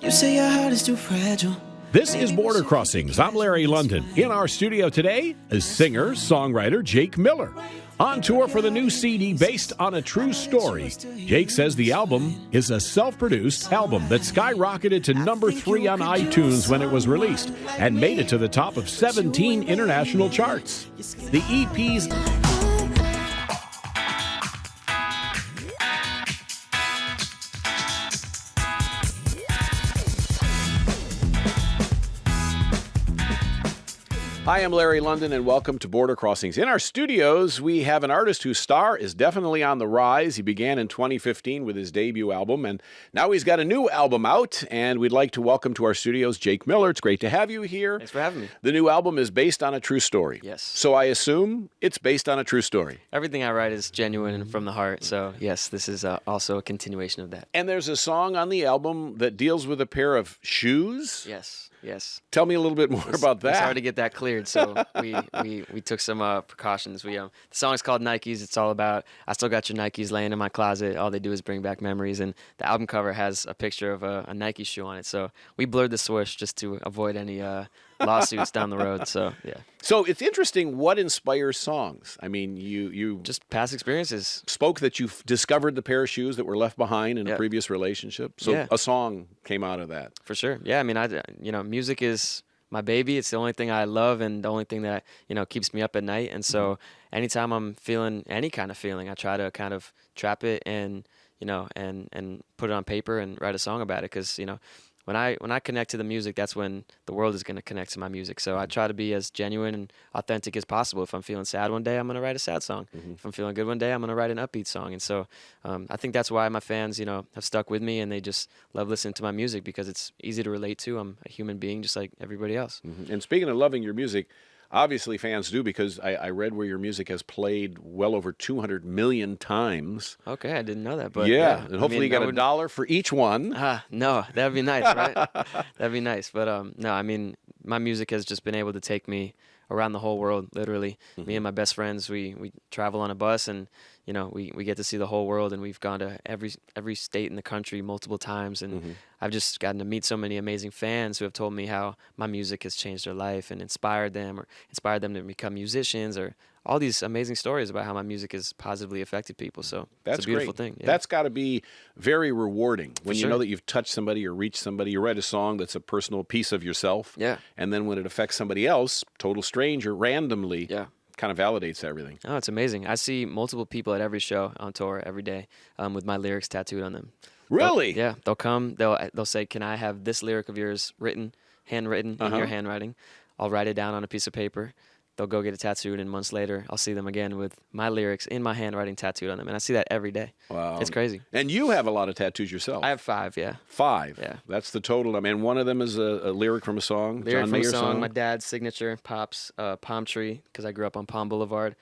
You say your heart is too fragile. This is Border Crossings. I'm Larry London. In our studio today is singer-songwriter Jake Miller. On tour for the new CD based on a true story. Jake says the album is a self-produced album that skyrocketed to number 3 on iTunes when it was released and made it to the top of 17 international charts. The EP's Hi, I'm Larry London, and welcome to Border Crossings. In our studios, we have an artist whose star is definitely on the rise. He began in 2015 with his debut album, and now he's got a new album out, and we'd like to welcome to our studios Jake Miller. It's great to have you here. Thanks for having me. The new album is based on a true story. Yes. So I assume it's based on a true story. Everything I write is genuine and from the heart, so yes, this is also a continuation of that. And there's a song on the album that deals with a pair of shoes. Yes. Tell me a little bit more about that. It's hard to get that cleared, so we took some precautions. The song's called Nikes. It's all about, I still got your Nikes laying in my closet. All they do is bring back memories, and the album cover has a picture of a Nike shoe on it. So we blurred the swoosh just to avoid any lawsuits down the road. So yeah. So it's interesting what inspires songs. I mean, you just past experiences. Spoke that you discovered the pair of shoes that were left behind in a previous relationship. So a song came out of that. For sure. Yeah. I mean, music is my baby. It's the only thing I love and the only thing that, keeps me up at night. And so anytime I'm feeling any kind of feeling, I try to kind of trap it and put it on paper and write a song about it. Because, when I connect to the music, that's when the world is going to connect to my music. So I try to be as genuine and authentic as possible. If I'm feeling sad one day, I'm going to write a sad song. If I'm feeling good one day, I'm going to write an upbeat song. And so I think that's why my fans, have stuck with me, and they just love listening to my music because it's easy to relate to. I'm a human being just like everybody else. And speaking of loving your music, obviously fans do, because I read where your music has played well over 200 million times. Okay, I didn't know that. But yeah, and hopefully you got $1 for each one. No, that'd be nice, right? That'd be nice. But no, I mean, my music has just been able to take me around the whole world, literally. Me and my best friends, we travel on a bus, and we get to see the whole world, and we've gone to every state in the country multiple times, and I've just gotten to meet so many amazing fans who have told me how my music has changed their life and inspired them to become musicians, or all these amazing stories about how my music has positively affected people. So it's a beautiful thing. Yeah. That's got to be very rewarding when you know that you've touched somebody or reached somebody. You write a song that's a personal piece of yourself. Yeah. And then when it affects somebody else, total stranger, randomly. Yeah. Kind of validates everything. Oh, it's amazing. I see multiple people at every show on tour every day with my lyrics tattooed on them. Really? They'll come. They'll say, "Can I have this lyric of yours handwritten in your handwriting?" I'll write it down on a piece of paper. They'll go get it tattooed, and months later, I'll see them again with my lyrics in my handwriting tattooed on them. And I see that every day. Wow. It's crazy. And you have a lot of tattoos yourself. I have 5, yeah. 5? Yeah. That's the total. I mean, one of them is a lyric from a song. Lyric John from Mayer a song, my dad's signature, Pop's Palm Tree, because I grew up on Palm Boulevard.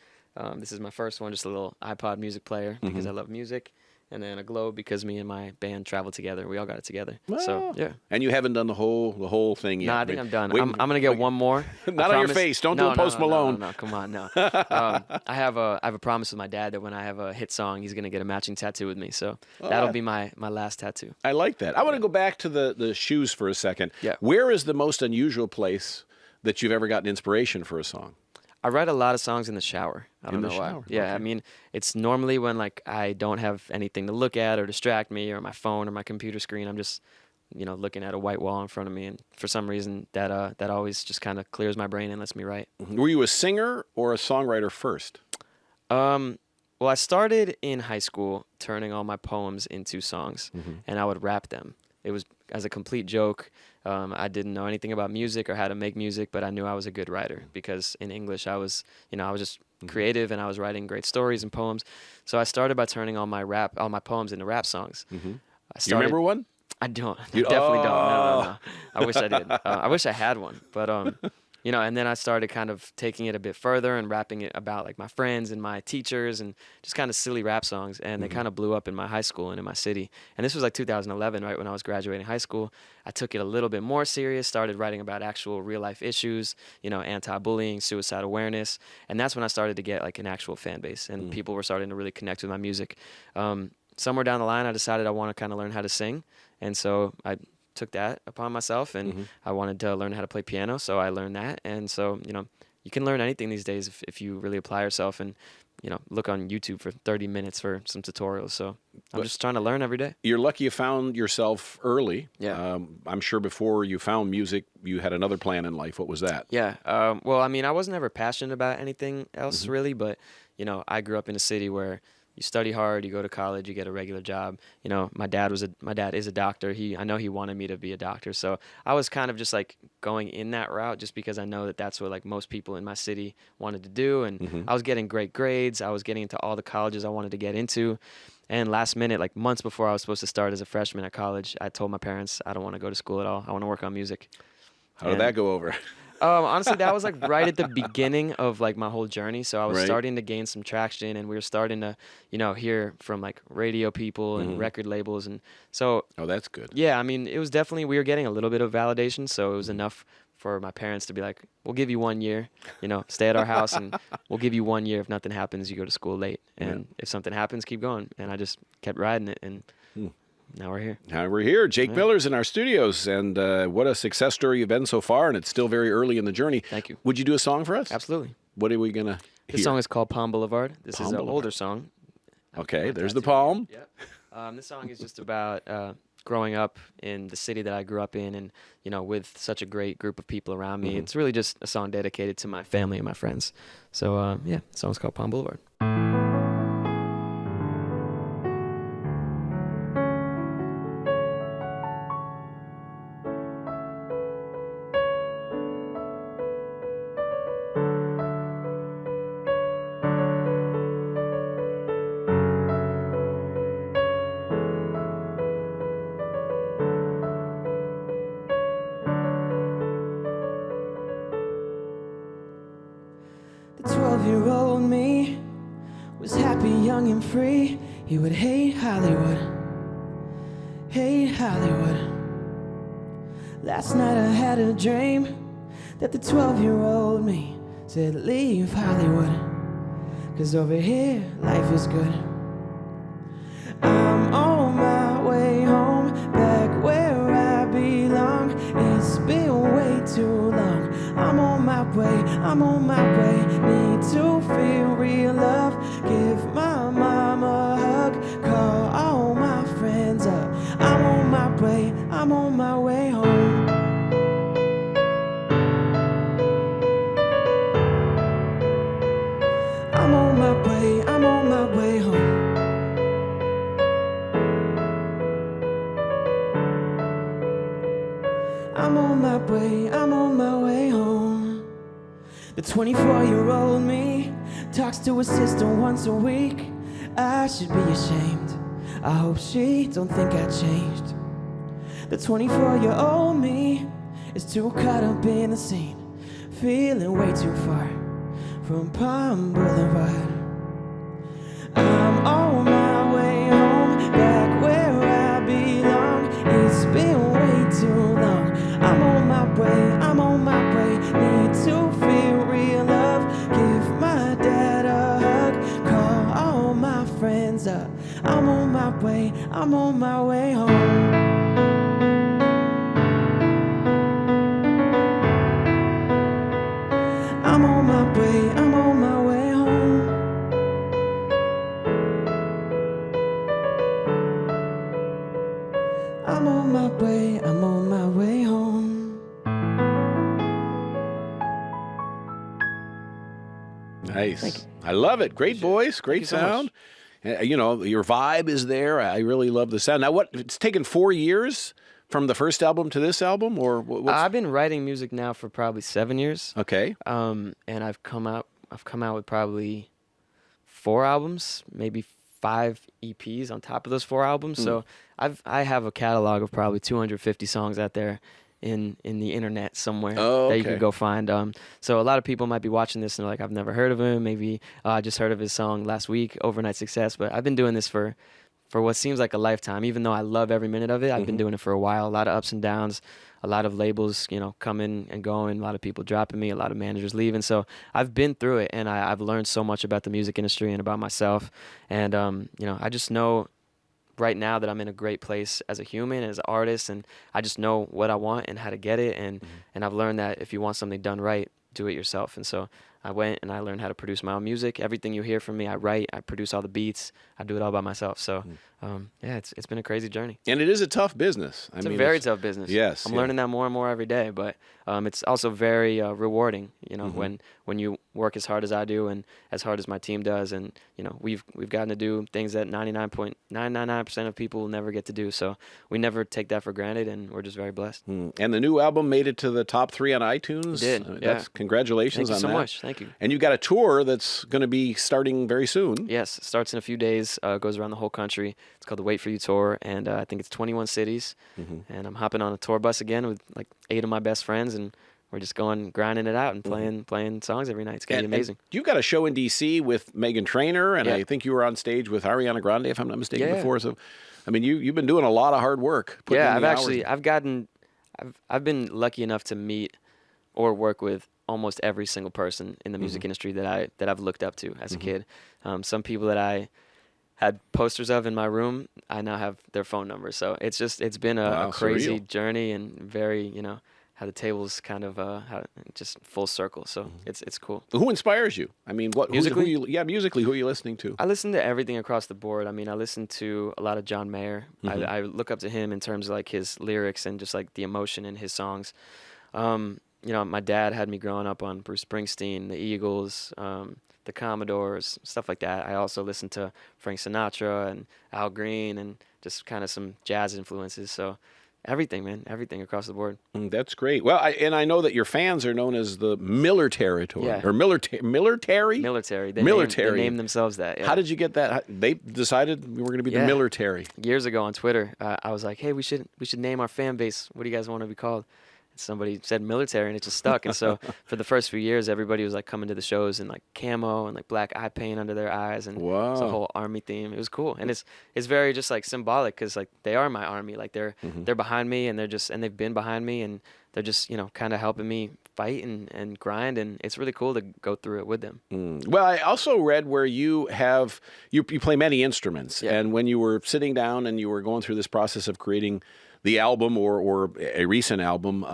This is my first one, just a little iPod music player because I love music. And then a globe because me and my band traveled together. We all got it together. Wow. So yeah. And you haven't done the whole thing yet. No, I think I'm done. I'm gonna get one more. Not on your face. Don't do a Post Malone. No, come on, no. I have a promise with my dad that when I have a hit song, he's gonna get a matching tattoo with me. So that'll be my last tattoo. I like that. I want to go back to the shoes for a second. Yeah. Where is the most unusual place that you've ever gotten inspiration for a song? I write a lot of songs in the shower. I don't know why. Yeah, okay. I mean, it's normally when I don't have anything to look at or distract me, or my phone or my computer screen. I'm just, looking at a white wall in front of me, and for some reason that always just kind of clears my brain and lets me write. Were you a singer or a songwriter first? Well, I started in high school turning all my poems into songs, and I would rap them. It was as a complete joke. I didn't know anything about music or how to make music, but I knew I was a good writer because in English I was just creative, and I was writing great stories and poems. So I started by turning all my poems into rap songs. You remember one? I don't. I definitely don't. No. I wish I did. I wish I had one, but and then I started kind of taking it a bit further and rapping it about like my friends and my teachers and just kind of silly rap songs. And they kind of blew up in my high school and in my city. And this was like 2011, right when I was graduating high school. I took it a little bit more serious, started writing about actual real life issues, anti-bullying, suicide awareness. And that's when I started to get like an actual fan base, and people were starting to really connect with my music. Somewhere down the line, I decided I want to kind of learn how to sing. And so I took that upon myself, and I wanted to learn how to play piano, so I learned that. And so, you can learn anything these days if you really apply yourself and, look on YouTube for 30 minutes for some tutorials. So I'm just trying to learn every day. You're lucky you found yourself early. Yeah. I'm sure before you found music, you had another plan in life. What was that? Yeah. Well, I mean, I wasn't ever passionate about anything else really, but, I grew up in a city where you study hard, you go to college, you get a regular job. My dad is a doctor. I know he wanted me to be a doctor. So I was kind of just like going in that route just because I know that that's what like most people in my city wanted to do. And I was getting great grades. I was getting into all the colleges I wanted to get into. And last minute, like months before I was supposed to start as a freshman at college, I told my parents I don't want to go to school at all. I want to work on music. How did that go over? Honestly, that was like right at the beginning of like my whole journey. So I was Right. starting to gain some traction, and we were starting to, hear from like radio people and record labels. And so, Oh, that's good. yeah, I mean, it was definitely, we were getting a little bit of validation. So it was enough for my parents to be like, we'll give you 1 year, stay at our house, and we'll give you 1 year. If nothing happens, you go to school late. And if something happens, keep going. And I just kept riding it. And now we're here. Now we're here. Jake Miller's in our studios, and what a success story you've been so far, and it's still very early in the journey. Thank you. Would you do a song for us? Absolutely. What are we going to hear? This song is called Palm Boulevard. This Palm is an Boulevard. older song. Okay, there's the palm. Yep. This song is just about growing up in the city that I grew up in, and with such a great group of people around me. It's really just a song dedicated to my family and my friends. So the song's called Palm Boulevard. The 12-year-old me was happy, young, and free. He would hate Hollywood, hate Hollywood. Last night I had a dream that the 12-year-old me said, leave Hollywood, 'cause over here life is good. I'm on my way home, back where I belong. It's been way too long. I'm on my way, I'm on my way. Need to feel real love. Give my mama a hug. Call all my friends up. I'm on my way, I'm on my way home. I'm on my way, I'm on my way home. I'm on my way, I'm on my way home. The 24-year-old me talks to his sister once a week. I should be ashamed. I hope she don't think I changed. The 24-year-old me is too caught up in the scene, feeling way too far from Palm Boulevard. I'm on my way home, back where I belong. It's been way too long. I'm on my way, I'm on my way. Need to feel real love. Give my dad a hug. Call all my friends up. I'm on my way, I'm on my way home. I'm on my way, I'm on my way home. I'm on my way, I'm on my way home. Nice. I love it. Great voice, great you so much. sound. Your vibe is there. I really love the sound. Now, it's taken 4 years from the first album to this album, or what's... I've been writing music now for probably 7 years. Okay. And I've come out with probably 4 albums, maybe 5 EPs on top of those 4 albums. So I have a catalog of probably 250 songs out there in the internet somewhere that you can go find. So a lot of people might be watching this and they're like, I've never heard of him. Maybe I just heard of his song last week, Overnight Success. But I've been doing this for what seems like a lifetime, even though I love every minute of it. I've been doing it for a while. A lot of ups and downs, a lot of labels, coming and going, a lot of people dropping me, a lot of managers leaving. So I've been through it, and I've learned so much about the music industry and about myself. And, I just know right now that I'm in a great place as a human, as an artist, and I just know what I want and how to get it. And I've learned that if you want something done right, do it yourself. And so I went and I learned how to produce my own music. Everything you hear from me, I write, I produce all the beats, I do it all by myself. So yeah, it's been a crazy journey. And it is a tough business. It's a very tough business. Yes. I'm learning that more and more every day, but it's also very rewarding, you know, when you work as hard as I do and as hard as my team does. And, you know, we've gotten to do things that 99.999% of people will never get to do. So we never take that for granted, and we're just very blessed. And the new album made it to the top 3 on iTunes. It did, yeah. Congratulations on that. Thank you so much. Thank you. And you've got a tour that's going to be starting very soon. Yes, it starts in a few days, goes around the whole country. It's called the Wait For You Tour, and I think it's 21 cities. And I'm hopping on a tour bus again with like 8 of my best friends, and we're just going, grinding it out and playing songs every night. It's going to be amazing. You've got a show in D.C. with Meghan Trainor, and Yeah. I think you were on stage with Ariana Grande, if I'm not mistaken, Yeah. before. So, I mean, you've been doing a lot of hard work. putting in the hours. I've been lucky enough to meet or work with almost every single person in the music industry that I've looked up to as a kid. Some people that I had posters of in my room, I now have their phone numbers. So it's been a crazy surreal. journey, and very, you know, how the tables kind of just full circle. So it's cool. Who inspires you? I mean, Musically? Musically, who are you listening to? I listen to everything across the board. I mean, I listen to a lot of John Mayer. I look up to him in terms of like his lyrics and just like the emotion in his songs. You know, my dad had me growing up on Bruce Springsteen, the Eagles, the Commodores, stuff like that. I also listen to Frank Sinatra and Al Green and just kind of some jazz influences. So everything, man, everything across the board. That's great. Well, I know that your fans are known as the Miller Territory. Yeah. Or military. Military. They named themselves that. Yeah. How did you get that? They decided we were going to be the Yeah. military. Years ago on Twitter, I was like, hey, we should name our fan base. What do you guys want to be called? Somebody said military, and it just stuck. And so for the first few years, everybody was like coming to the shows in like camo and like black eye paint under their eyes, and it's a whole army theme. It was cool, and it's very just like symbolic, because like they are my army. Like they're behind me, and they've been behind me, and they're just, you know, kind of helping me fight and grind, and it's really cool to go through it with them. Well, I also read where you play many instruments, Yeah. and when you were sitting down and you were going through this process of creating the album or a recent album,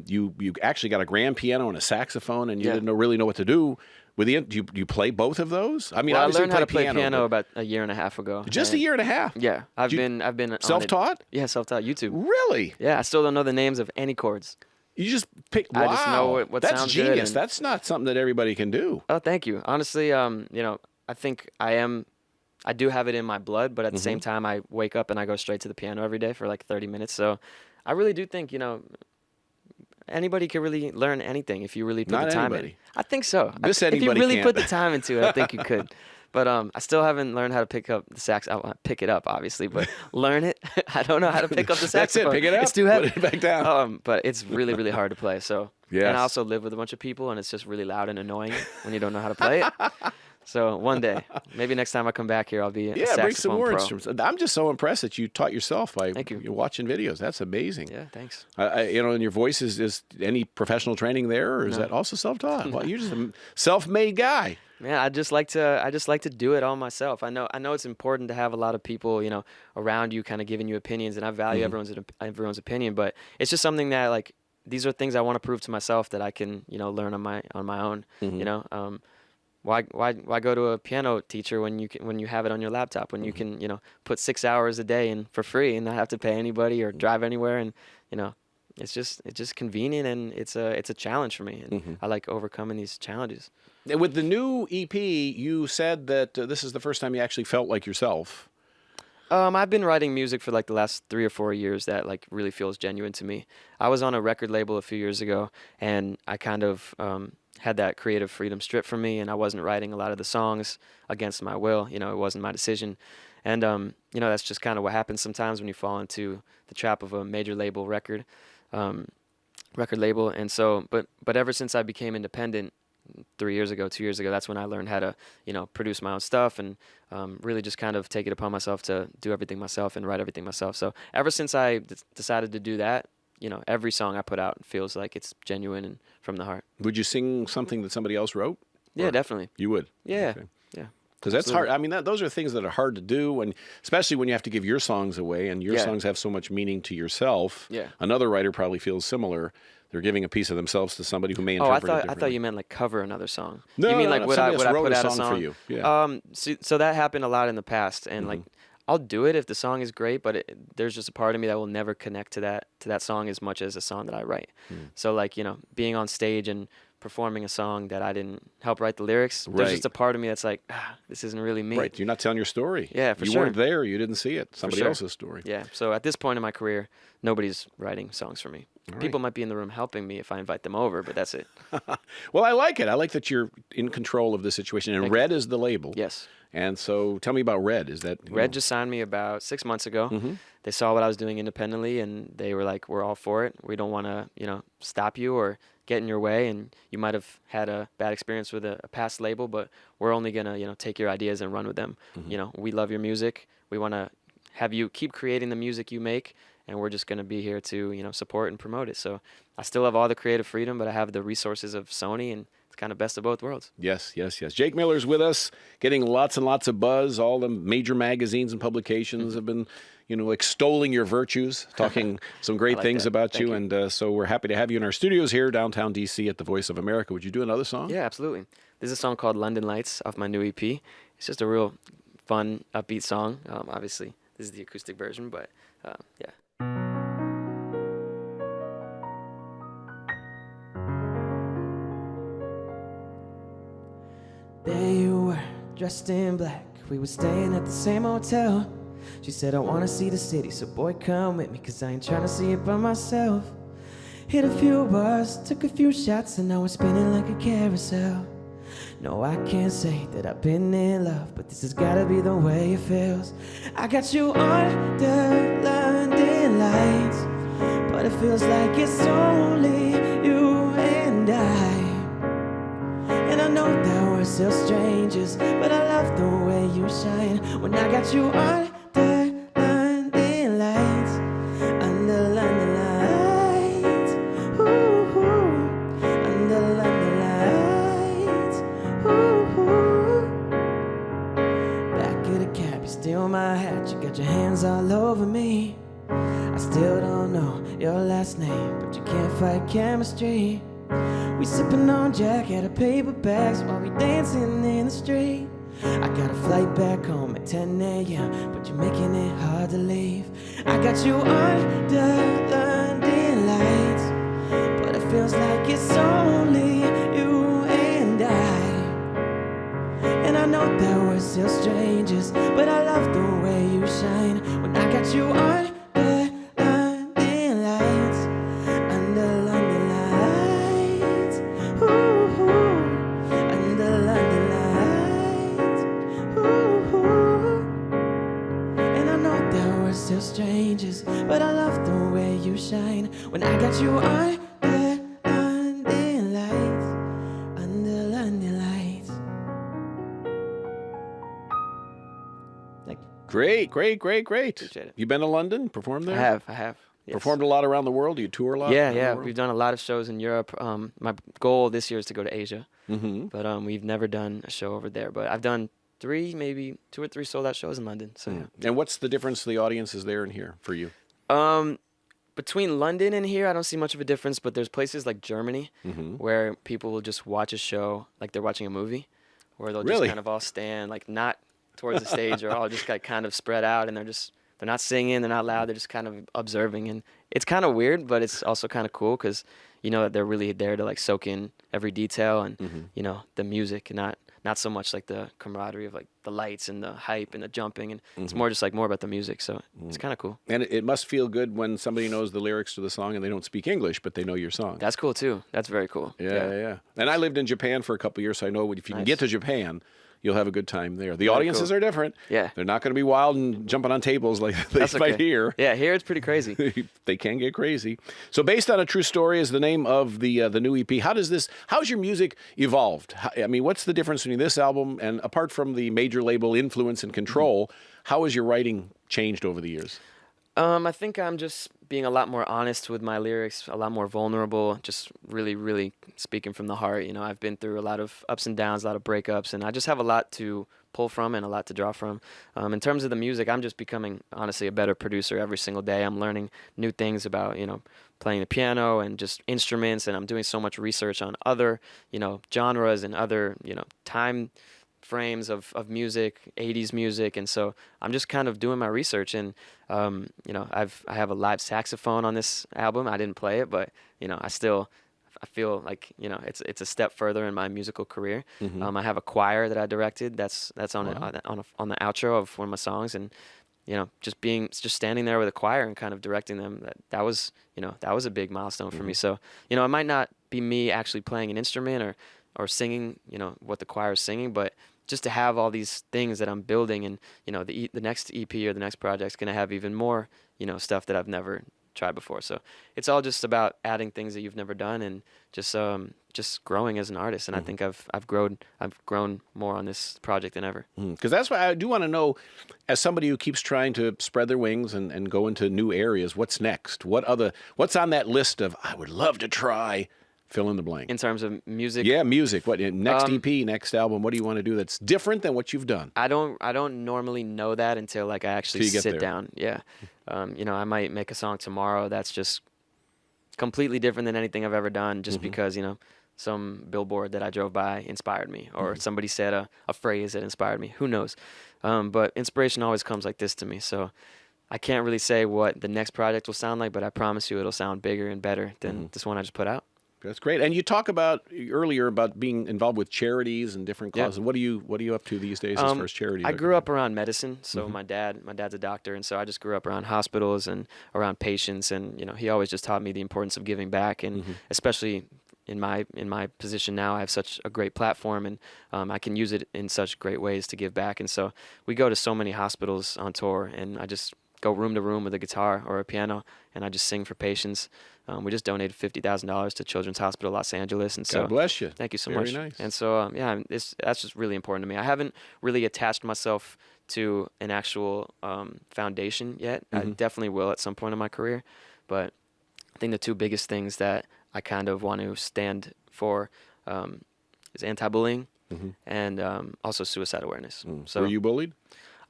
you actually got a grand piano and a saxophone, and you didn't really know what to do with the. Do you play both of those? I mean, Well, I obviously learned how to play piano piano about a year and a half ago. just a year and a half. Yeah, I've been on it. Self-taught? Yeah, self-taught. YouTube. Really? Yeah, I still don't know the names of any chords. You just pick. Wow, I just know what that's sounds good, genius. and- That's not something that everybody can do. Oh, thank you. Honestly, you know, I think I do have it in my blood, but at the same time, I wake up and I go straight to the piano every day for like 30 minutes. So I really do think, you know, anybody can really learn anything if you really put Not the time anybody. in. I think so. This If you anybody really can't. put the time into it, I think you could. But I still haven't learned how to pick up the sax. I want to pick it up, obviously, but learn it. I don't know how to pick up the That's saxophone. it. Pick it up. It's too heavy. Put it back down. But it's really, really hard to play. So, Yes. and I also live with a bunch of people, and it's just really loud and annoying when you don't know how to play it. So one day, maybe next time I come back here, I'll be a Yeah, bring some saxophone more pro. instruments. I'm just so impressed that you taught yourself by Thank you. You're watching videos. That's amazing. Yeah, thanks. You know, and your voice is any professional training there, or is that also self-taught? Well, you're just a self-made guy. Man, I just like to do it all myself. I know it's important to have a lot of people, you know, around you, kind of giving you opinions, and I value everyone's opinion. But it's just something that, like, these are things I want to prove to myself that I can, you know, learn on my own. You know, why go to a piano teacher when you have it on your laptop, when you can, you know, put 6 hours a day in for free and not have to pay anybody or drive anywhere, and, you know, it's just convenient, and it's a challenge for me, and I like overcoming these challenges. With the new EP, you said that this is the first time you actually felt like yourself. I've been writing music for like the last 3 or 4 years that like really feels genuine to me. I was on a record label a few years ago, and I kind of had that creative freedom stripped from me, and I wasn't writing a lot of the songs against my will. You know, it wasn't my decision. And, you know, that's just kind of what happens sometimes when you fall into the trap of a major label record label. And so, but ever since I became independent 2 years ago, that's when I learned how to, you know, produce my own stuff and really just kind of take it upon myself to do everything myself and write everything myself. So ever since I decided to do that, you know, every song I put out feels like it's genuine and from the heart. Would you sing something that somebody else wrote? Yeah, Or- definitely. You would? Yeah. Okay. Yeah. Because that's hard. Absolutely. I mean, those are things that are hard to do, and especially when you have to give your songs away, and your Yeah. songs have so much meaning to yourself. Yeah. Another writer probably feels similar. They're giving a piece of themselves to somebody who may Oh, interpret it I differently. thought you meant like cover another song. No, You mean no, like no, would somebody else I wrote put a out a song song for you. Yeah. So that happened a lot in the past, and like I'll do it if the song is great, but there's just a part of me that will never connect to that song as much as a song that I write. So like being on stage and performing a song that I didn't help write the lyrics, Right. there's just a part of me that's like, this isn't really me. Right. You're not telling your story. Yeah, for you sure. weren't there. You didn't see it. Somebody sure. else's story. Yeah. So at this point in my career, nobody's writing songs for me. All People right. might be in the room helping me if I invite them over, but that's it. Well, I like it. I like that you're in control of the situation. And Thank you. Red is the label. Yes. And so tell me about Red. Is that Red just signed me about 6 months ago. Mm-hmm. They saw what I was doing independently, and they were like, "We're all for it. We don't want to, stop you or get in your way. And you might have had a bad experience with a past label, but we're only gonna, take your ideas and run with them. We love your music. We want to have you keep creating the music you make, and we're just gonna be here to, support and promote it. So I still have all the creative freedom, but I have the resources of Sony, and it's kind of best of both worlds. Yes, yes, yes. Jake Miller's with us, getting lots and lots of buzz. All the major magazines and publications have been, extolling your virtues, talking some great like things that. about Thank you. you. And so we're happy to have you in our studios here, downtown D.C. at the Voice of America. Would you do another song? Yeah, absolutely. There's a song called London Lights off my new EP. It's just a real fun, upbeat song. Obviously, this is the acoustic version, but yeah. There you were, dressed in black. We were staying at the same hotel. She said, I wanna see the city, so boy, come with me, cause I ain't tryna see it by myself. Hit a few bars, took a few shots, and now we're spinning like a carousel. No, I can't say that I've been in love, but this has gotta be the way it feels. I got you under London lights, but it feels like it's only you and I. And I know that we're still strangers, but I love the way you shine when I got you under London lights, under London lights, ooh, under London lights, ooh. Back of the cab, you steal my hat, you got your hands all over me. I still don't know your last name, but you can't fight chemistry. We sipping on Jack out of paper bags while we dancing in the street. I got a flight back home at 10 a.m., but you're making it hard to leave. I got you under London lights, but it feels like it's only you and I. And I know that we're still strangers, but I love the way you shine when I got you under London lights, under London lights, ooh, under London lights, ooh. And I know that we're still strangers, but I love the way you shine when I got you under London lights, under London lights. Thank you. Great, great, great, great. Appreciate it. You been to London, performed there? I have. Yes. Performed a lot around the world? Do you tour a lot? Yeah, around the yeah. world? We've done a lot of shows in Europe. My goal this year is to go to Asia, Mm-hmm. but we've never done a show over there. But I've done maybe 2 or 3 sold out shows in London. So yeah. And what's the difference to the audiences there and here for you? Between London and here, I don't see much of a difference. But there's places like Germany Mm-hmm. where people will just watch a show like they're watching a movie, where they'll Really? just kind of all stand like not towards the stage or all just kind of spread out, and they're not singing, they're not loud, they're just kind of observing, and it's kind of weird, but it's also kind of cool because that they're really there to like soak in every detail and Mm-hmm. the music, and not so much like the camaraderie of like the lights and the hype and the jumping, and it's Mm-hmm. more just like more about the music, so it's kind of cool. And it must feel good when somebody knows the lyrics to the song and they don't speak English, but they know your song. That's cool too. That's very cool. Yeah. And I lived in Japan for a couple of years, so I know if you can Nice. get to Japan, you'll have a good time there. The Very audiences cool. are different. Yeah. They're not going to be wild and jumping on tables like they That's might okay. here. Yeah, here it's pretty crazy. They can get crazy. So, based on a true story is the name of the new EP. How's your music evolved? I mean, what's the difference between this album and apart from the major label influence and control? How has your writing changed over the years? I think I'm just being a lot more honest with my lyrics, a lot more vulnerable, just really, really speaking from the heart. I've been through a lot of ups and downs, a lot of breakups, and I just have a lot to pull from and a lot to draw from. In terms of the music, I'm just becoming, honestly, a better producer every single day. I'm learning new things about, playing the piano and just instruments, and I'm doing so much research on other, genres and other, time frames of music, 80s music, and so I'm just kind of doing my research. And I have a live saxophone on this album. I didn't play it, but I feel like it's a step further in my musical career. I have a choir that I directed. That's on on the outro of one of my songs, and just standing there with a choir and kind of directing them. That was a big milestone for me. So it might not be me actually playing an instrument or singing what the choir is singing, but just to have all these things that I'm building, and the next EP or the next project is going to have even more stuff that I've never tried before. So it's all just about adding things that you've never done, and just growing as an artist. And I think I've grown more on this project than ever. Because that's why I do want to know, as somebody who keeps trying to spread their wings and go into new areas, what's next? What's on that list of I would love to try? Fill in the blank. In terms of music? Yeah, music. What next EP, next album? What do you want to do that's different than what you've done? I don't normally know that until I actually sit down. Yeah. I might make a song tomorrow that's just completely different than anything I've ever done, just because some billboard that I drove by inspired me, or somebody said a phrase that inspired me. Who knows? But inspiration always comes like this to me. So I can't really say what the next project will sound like, but I promise you it'll sound bigger and better than this one I just put out. That's great. And you talk about earlier about being involved with charities and different causes. Yeah. What are you up to these days as far as charities? I grew up around medicine, so my dad's a doctor, and so I just grew up around hospitals and around patients, and he always just taught me the importance of giving back, and especially in my position now, I have such a great platform, and I can use it in such great ways to give back. And so we go to so many hospitals on tour, and I just go room to room with a guitar or a piano, and I just sing for patients. We just donated $50,000 to Children's Hospital Los Angeles, and so God bless you. Thank you so Very much. Nice. And so that's just really important to me. I haven't really attached myself to an actual foundation yet. I definitely will at some point in my career, but I think the two biggest things that I kind of want to stand for is anti-bullying and also suicide awareness. So were you bullied?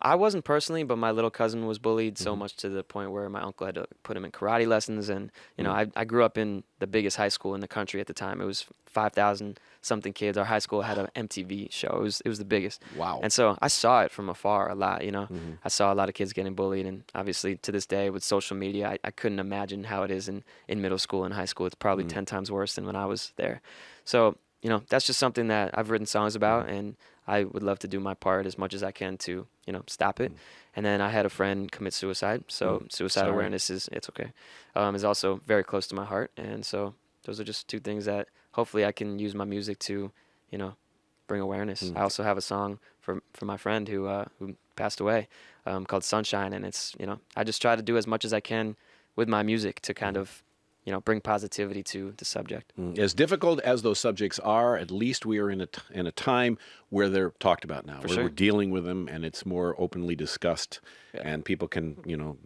I wasn't personally, but my little cousin was bullied so much to the point where my uncle had to put him in karate lessons. And, I grew up in the biggest high school in the country at the time. It was 5,000 something kids. Our high school had an MTV show. It was the biggest. Wow. And so I saw it from afar a lot, I saw a lot of kids getting bullied. And obviously to this day with social media, I couldn't imagine how it is in middle school and high school. It's probably 10 times worse than when I was there. So, that's just something that I've written songs about, and I would love to do my part as much as I can to, stop it. And then I had a friend commit suicide, so suicide awareness it's okay, is also very close to my heart. And so those are just two things that hopefully I can use my music to, bring awareness. I also have a song for my friend who passed away called Sunshine, and it's, I just try to do as much as I can with my music to kind of bring positivity to the subject. As difficult as those subjects are, at least we are in a time where they're talked about now, where we're dealing with them, and it's more openly discussed, and people can,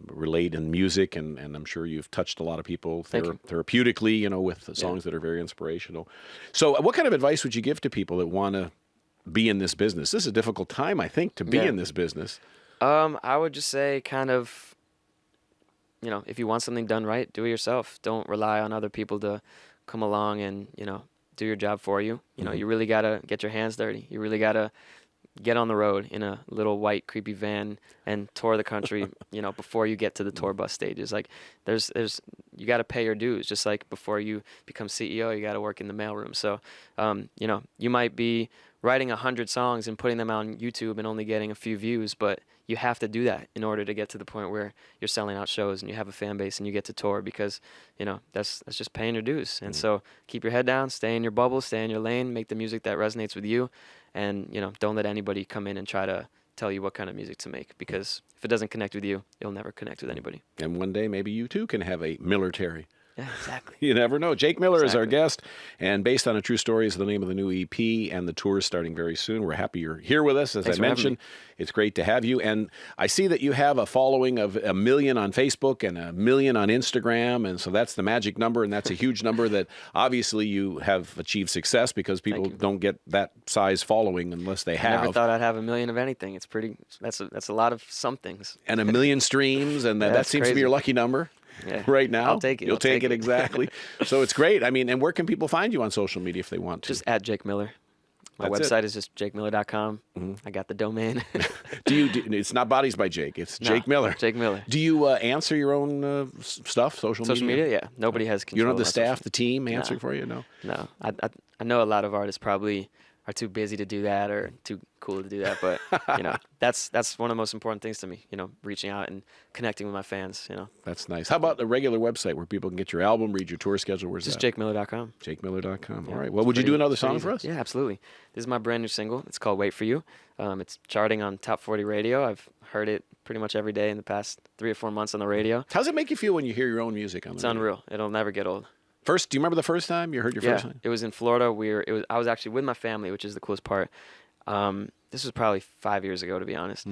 relate in music, and I'm sure you've touched a lot of people therapeutically, with songs that are very inspirational. So what kind of advice would you give to people that want to be in this business? This is a difficult time, I think, to be in this business. I would just say kind of, if you want something done right, do it yourself. Don't rely on other people to come along and, do your job for you. You really got to get your hands dirty. You really got to get on the road in a little white creepy van and tour the country, before you get to the tour bus stages. Like there's you got to pay your dues. Just like before you become CEO, you got to work in the mailroom. So, you might be writing 100 songs and putting them on YouTube and only getting a few views, but you have to do that in order to get to the point where you're selling out shows and you have a fan base and you get to tour, because that's just paying your dues. And so keep your head down, stay in your bubble, stay in your lane, make the music that resonates with you, and don't let anybody come in and try to tell you what kind of music to make, because if it doesn't connect with you, you'll never connect with anybody. And one day maybe you too can have a military. Yeah, exactly. You never know. Jake Miller is our Exactly. guest, and Based on a True Story is the name of the new EP, and the tour is starting very soon. We're happy you're here with us. As Thanks I for having mentioned, me. it's great to have you. And I see that you have a following of 1 million on Facebook and 1 million on Instagram, and so that's the magic number, and that's a huge number that obviously you have achieved success because people don't get that size following unless they I have. never thought I'd have 1 million of anything. It's pretty. That's a lot of some things. And 1 million streams, and that That's seems to be crazy. your lucky number. Yeah. Right now, I'll take it. You'll I'll take take it it. exactly. So it's great. I mean, and where can people find you on social media if they want to? Just at Jake Miller. My That's it. website is just jakemiller.com. I got the domain. Do it's not Bodies by Jake. It's No, Jake Miller. Jake Miller. Do you answer your own stuff, social media? Yeah. Nobody has control. You don't have the of my staff, social- the team answering for you? No. No. I know a lot of artists probably are too busy to do that or too cool to do that, but that's one of the most important things to me. Reaching out and connecting with my fans. That's nice. How about the regular website where people can get your album, read your tour schedule? Where's Just that? jakemiller.com. JakeMiller.com. Yeah, All right. Well, it's would you do pretty- another it's pretty song easy. for us? Yeah, absolutely. This is my brand new single. It's called Wait For You. It's charting on Top 40 radio. I've heard it pretty much every day in the past 3 or 4 months on the radio. How does it make you feel when you hear your own music on the It's radio? unreal. It'll never get old. First, do you remember the first time you heard your first time? It was in Florida. I was actually with my family, which is the coolest part. This was probably 5 years ago, to be honest.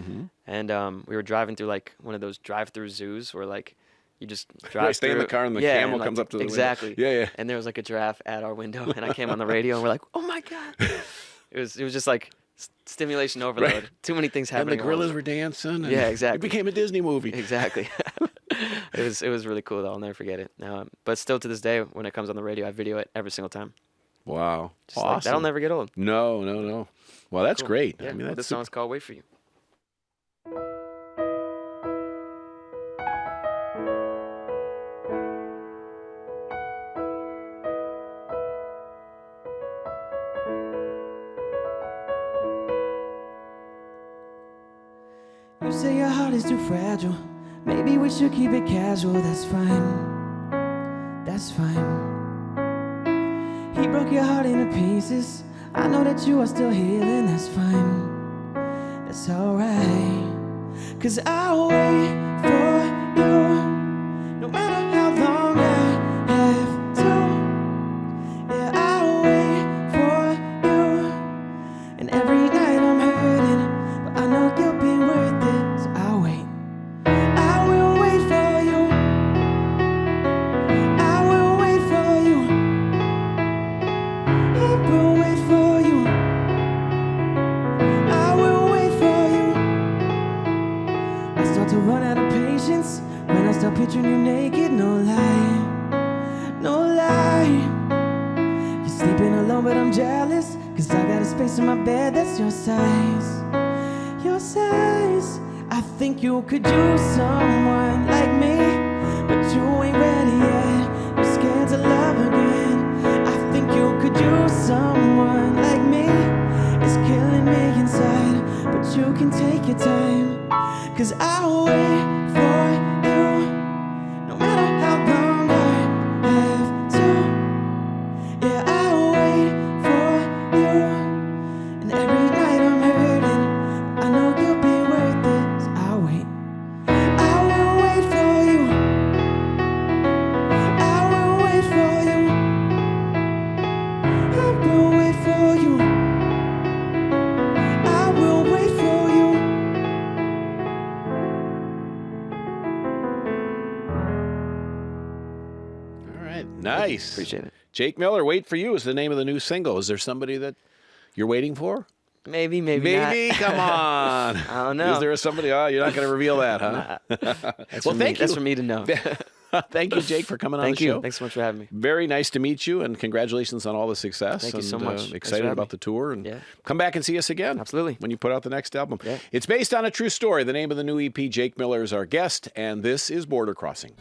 And we were driving through like one of those drive-through zoos where like you just drive Right, stay in the through- car and the yeah, camel like, comes up to the window. exactly. Yeah. And there was like a giraffe at our window, and I came on the radio, and we're like, oh my god! It was just like stimulation overload. Right. Too many things And happening. the at once. gorillas were dancing. And Yeah, exactly. It became a Disney movie. Exactly. It was really cool though. I'll never forget it. But still to this day, when it comes on the radio, I video it every single time. Wow. Just Awesome. like, that'll never get old. No. Well, that's Cool. great. Yeah, I mean, this that's song's called Wait For You. You say your heart is too fragile. Maybe we should keep it casual. That's fine. That's fine. He broke your heart into pieces. I know that you are still healing. That's fine. That's alright. 'Cause I'll wait for you. No matter how long I have to. Yeah, I'll wait for you. And every night I'm hurting, but I know you'll be worth it. So I'll wait. I will wait for you. I will wait for you. I will wait for you. I will wait for you. I start to run out of patience when I start picturing you naked. No lie, no lie. You're sleeping alone, but I'm jealous. 'Cause I got a space in my bed that's your size. Your size. I think you could use someone like me, but you ain't ready yet. You're scared to love again. I think you could use someone like me. It's killing me inside, but you can take your time. 'Cause I'll wait for you. No matter how long I have to. Yeah, I'll wait for you. And every night I'm hurting, but I know you'll be worth it. So I'll wait. I will wait for you. I will wait for you. I will wait for you. I will wait for you. All right. Nice. Appreciate it. Jake Miller, Wait For You is the name of the new single. Is there somebody that you're waiting for? Maybe not. Come on. I don't know. Is there somebody? Oh, you're not going to reveal that, huh? That's Well, for me. thank you. That's for me to know. Thank you, Jake, for coming on Thank the you. show. Thanks so much for having me. Very nice to meet you, and congratulations on all the success. Thank you so and, much. Thanks for Excited having about me. the tour, and Yeah. come back and see us again. Absolutely. When you put out the next album. Yeah. It's based on a true story. The name of the new EP, Jake Miller, is our guest, and this is Border Crossing.